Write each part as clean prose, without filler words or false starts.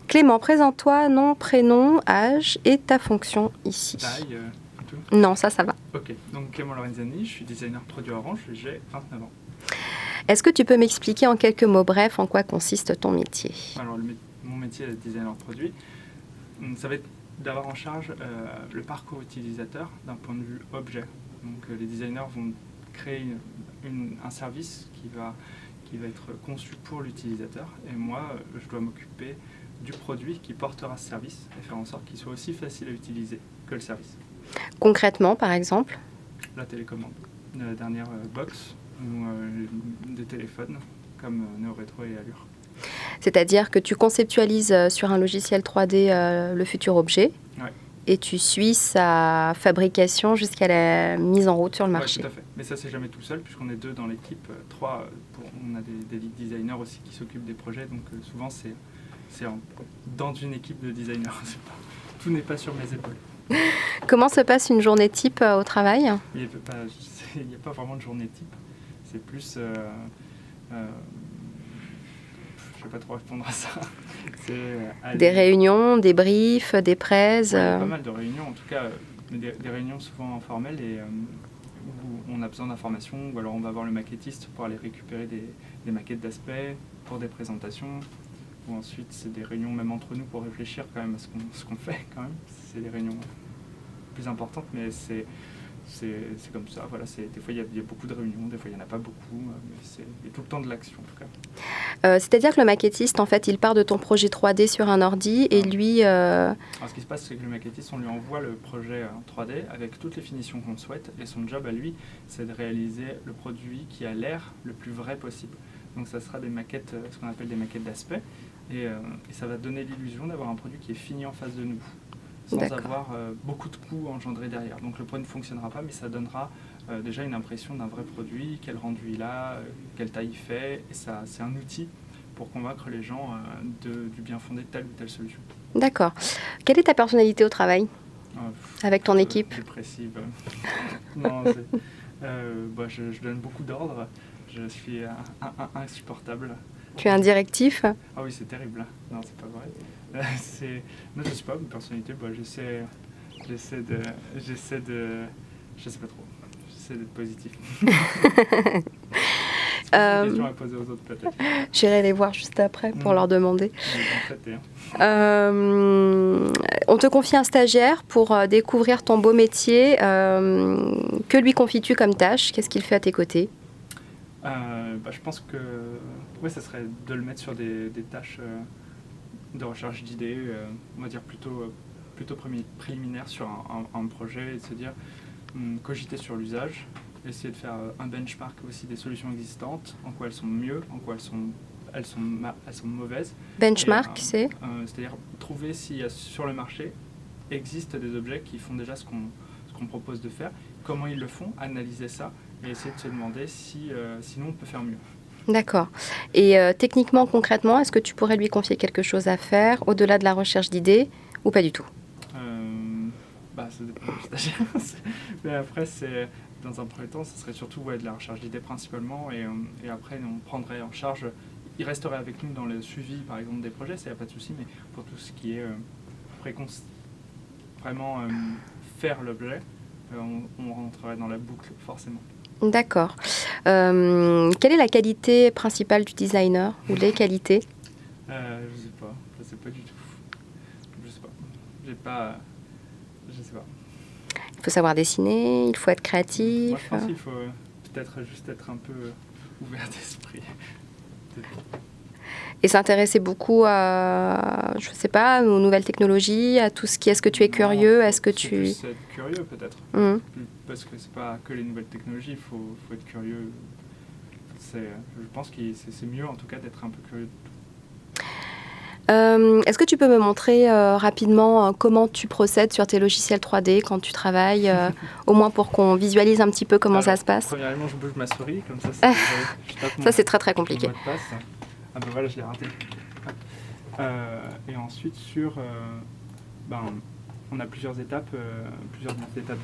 Clément, présente-toi, nom, prénom, âge et ta fonction ici. Taille, tout. Non, ça va. Ok, donc Clément Lorenzani, je suis designer produit Orange, j'ai 29 ans. Est-ce que tu peux m'expliquer en quelques mots brefs en quoi consiste ton métier? Alors, mon métier est designer produit. Ça va être d'avoir en charge le parcours utilisateur d'un point de vue objet. Donc, les designers vont créer un service qui va être conçu pour l'utilisateur. Et moi, je dois m'occuper du produit qui portera ce service et faire en sorte qu'il soit aussi facile à utiliser que le service. Concrètement, par exemple? La télécommande, la dernière box ou des téléphones comme Neo Rétro et Allure. C'est-à-dire que tu conceptualises sur un logiciel 3D le futur objet, Ouais. Et tu suis sa fabrication jusqu'à la mise en route sur le marché. Oui, tout à fait. Mais ça, c'est jamais tout seul, puisqu'on est 2 dans l'équipe, 3, on a des lead designers aussi qui s'occupent des projets, donc souvent c'est dans une équipe de designers. Tout n'est pas sur mes épaules. Comment se passe une journée type au travail? Il n'y a pas vraiment de journée type. C'est plus... je ne vais pas trop répondre à ça. Des réunions, des briefs, des prêts. Il y a pas mal de réunions, en tout cas des réunions souvent informelles et où on a besoin d'informations, ou alors on va voir le maquettiste pour aller récupérer des maquettes d'aspect pour des présentations, ou ensuite c'est des réunions même entre nous pour réfléchir quand même à ce qu'on fait quand même. C'est des réunions plus importantes, mais c'est comme ça, voilà, des fois il y a beaucoup de réunions, des fois il n'y en a pas beaucoup, mais il y a tout le temps de l'action en tout cas. C'est-à-dire que le maquettiste, en fait, il part de ton projet 3D sur un ordi et lui... Alors ce qui se passe, c'est que le maquettiste, on lui envoie le projet en 3D avec toutes les finitions qu'on souhaite, et son job à lui, c'est de réaliser le produit qui a l'air le plus vrai possible. Donc ça sera des maquettes, ce qu'on appelle des maquettes d'aspect, et ça va donner l'illusion d'avoir un produit qui est fini en face de nous, sans avoir beaucoup de coûts engendrés derrière. Donc le produit ne fonctionnera pas, mais ça donnera déjà une impression d'un vrai produit, quel rendu il a, quelle taille il fait, et ça, c'est un outil pour convaincre les gens du bien fondé de telle ou telle solution. D'accord. Quelle est ta personnalité au travail avec ton équipe? Dépressive. Non, je donne beaucoup d'ordres, je suis insupportable. Tu es un directif? Ah oui, c'est terrible. Non, c'est pas vrai. Non, je sais pas, une personnalité, j'essaie de... Je sais pas trop. J'essaie d'être positif. C'est une question à poser aux autres, peut-être. J'irai les voir juste après pour leur demander. Hein. On te confie un stagiaire pour découvrir ton beau métier. Que lui confies-tu comme tâche? Qu'est-ce qu'il fait à tes côtés? Je pense que ça serait de le mettre sur des tâches de recherche d'idées, on va dire plutôt préliminaires sur un projet, et de se dire cogiter sur l'usage, essayer de faire un benchmark aussi des solutions existantes, en quoi elles sont mieux, en quoi elles sont mauvaises. Benchmark, c'est-à-dire trouver si sur le marché existe des objets qui font déjà ce qu'on propose de faire, comment ils le font, analyser ça et essayer de se demander sinon on peut faire mieux. D'accord. Et techniquement, concrètement, est-ce que tu pourrais lui confier quelque chose à faire au-delà de la recherche d'idées ou pas du tout? Ça dépend du stagiaire. Mais après, dans un premier temps, ce serait surtout de la recherche d'idées principalement, et après on prendrait en charge, il resterait avec nous dans le suivi par exemple des projets, ça n'y a pas de souci, mais pour tout ce qui est vraiment faire l'objet, on rentrerait dans la boucle forcément. D'accord. Quelle est la qualité principale du designer ou les qualités? Je sais pas du tout. Je sais pas. Il faut savoir dessiner, il faut être créatif. Moi, je pense qu'il faut peut-être juste être un peu ouvert d'esprit. Et s'intéresser beaucoup à, je sais pas, aux nouvelles technologies, à tout ce qui... Est-ce que tu es curieux? Est-ce que tu... Plus être curieux peut-être. Parce que c'est pas que les nouvelles technologies, il faut être curieux. Je pense que c'est mieux en tout cas d'être un peu curieux. Est-ce que tu peux me montrer rapidement comment tu procèdes sur tes logiciels 3D quand tu travailles, au moins pour qu'on visualise un petit peu comment ça se passe? Premièrement, je bouge ma souris, comme ça, ça c'est très très compliqué. Ah voilà, je l'ai raté. Et ensuite, on a plusieurs étapes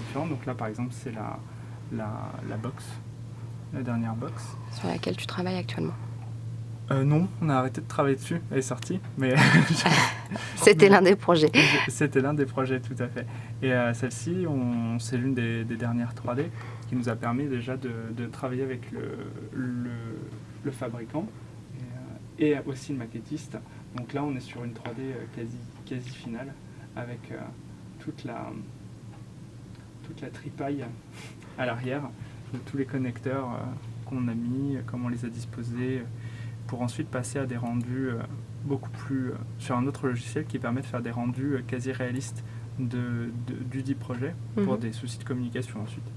différentes. Donc là, par exemple, c'est la box, la dernière box. Sur laquelle tu travailles actuellement. Non, on a arrêté de travailler dessus, elle est sortie, mais C'était l'un des projets. c'était l'un des projets, tout à fait. Et celle-ci, c'est l'une des dernières 3D qui nous a permis déjà de travailler avec le fabricant et aussi le maquettiste. Donc là, on est sur une 3D quasi finale avec toute la tripaille à l'arrière de tous les connecteurs qu'on a mis, comment on les a disposés, pour ensuite passer à des rendus beaucoup plus sur un autre logiciel qui permet de faire des rendus quasi réalistes du dit projet pour des soucis de communication ensuite.